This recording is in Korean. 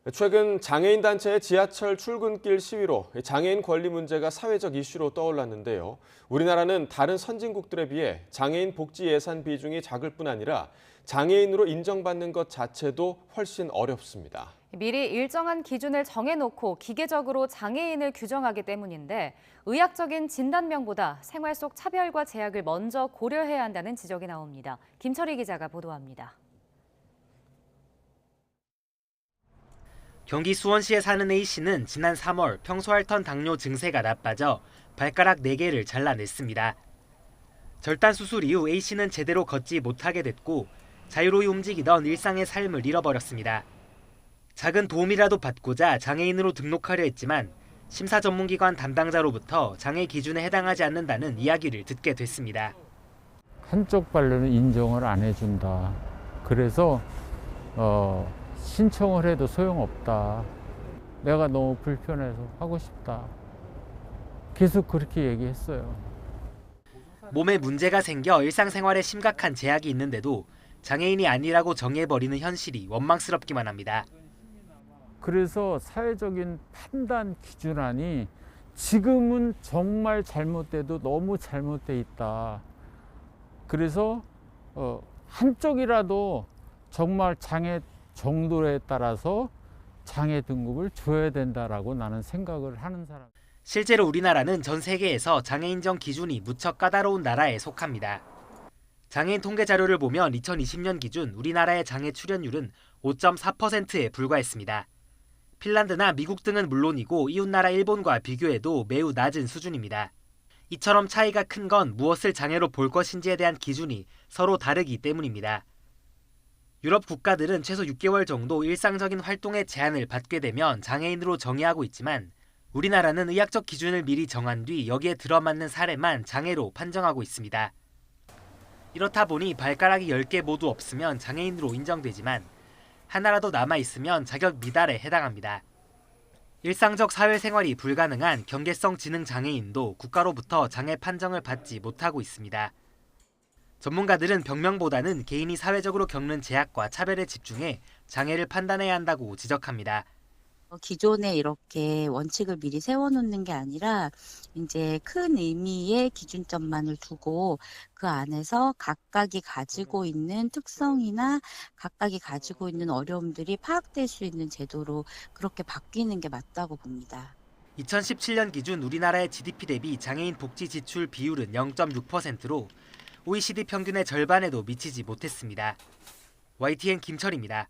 최근 장애인 단체의 지하철 출근길 시위로 장애인 권리 문제가 사회적 이슈로 떠올랐는데요. 우리나라는 다른 선진국들에 비해 장애인 복지 예산 비중이 작을 뿐 아니라 장애인으로 인정받는 것 자체도 훨씬 어렵습니다. 미리 일정한 기준을 정해놓고 기계적으로 장애인을 규정하기 때문인데 의학적인 진단명보다 생활 속 차별과 제약을 먼저 고려해야 한다는 지적이 나옵니다. 김철희 기자가 보도합니다. 경기 수원시에 사는 A씨는 지난 3월 평소 앓던 당뇨 증세가 나빠져 발가락 4개를 잘라냈습니다. 절단 수술 이후 A씨는 제대로 걷지 못하게 됐고 자유로이 움직이던 일상의 삶을 잃어버렸습니다. 작은 도움이라도 받고자 장애인으로 등록하려 했지만 심사 전문기관 담당자로부터 장애 기준에 해당하지 않는다는 이야기를 듣게 됐습니다. 한쪽 발로는 인정을 안 해준다. 그래서 신청을 해도 소용없다. 내가 너무 불편해서 하고 싶다. 계속 그렇게 얘기했어요. 몸에 문제가 생겨 일상생활에 심각한 제약이 있는데도 장애인이 아니라고 정해버리는 현실이 원망스럽기만 합니다. 그래서 사회적인 판단 기준안이 지금은 정말 잘못돼도 너무 잘못돼 있다. 그래서 한쪽이라도 정말 장애 정도에 따라서 장애 등급을 줘야 된다라고 나는 생각을 하는 사람. 실제로 우리나라는 전 세계에서 장애 인정 기준이 무척 까다로운 나라에 속합니다. 장애인 통계 자료를 보면 2020년 기준 우리나라의 장애 출연율은 5.4%에 불과했습니다. 핀란드나 미국 등은 물론이고 이웃나라 일본과 비교해도 매우 낮은 수준입니다. 이처럼 차이가 큰 건 무엇을 장애로 볼 것인지에 대한 기준이 서로 다르기 때문입니다. 유럽 국가들은 최소 6개월 정도 일상적인 활동에 제한을 받게 되면 장애인으로 정의하고 있지만 우리나라는 의학적 기준을 미리 정한 뒤 여기에 들어맞는 사례만 장애로 판정하고 있습니다. 이렇다 보니 발가락이 10개 모두 없으면 장애인으로 인정되지만 하나라도 남아있으면 자격 미달에 해당합니다. 일상적 사회생활이 불가능한 경계성 지능 장애인도 국가로부터 장애 판정을 받지 못하고 있습니다. 전문가들은 병명보다는 개인이 사회적으로 겪는 제약과 차별에 집중해 장애를 판단해야 한다고 지적합니다. 기존에 이렇게 원칙을 미리 세워놓는 게 아니라 이제 큰 의미의 기준점만을 두고 그 안에서 각각이 가지고 있는 특성이나 각각이 가지고 있는 어려움들이 파악될 수 있는 제도로 그렇게 바뀌는 게 맞다고 봅니다. 2017년 기준 우리나라의 GDP 대비 장애인 복지 지출 비율은 0.6%로 OECD 평균의 절반에도 미치지 못했습니다. YTN 김철입니다.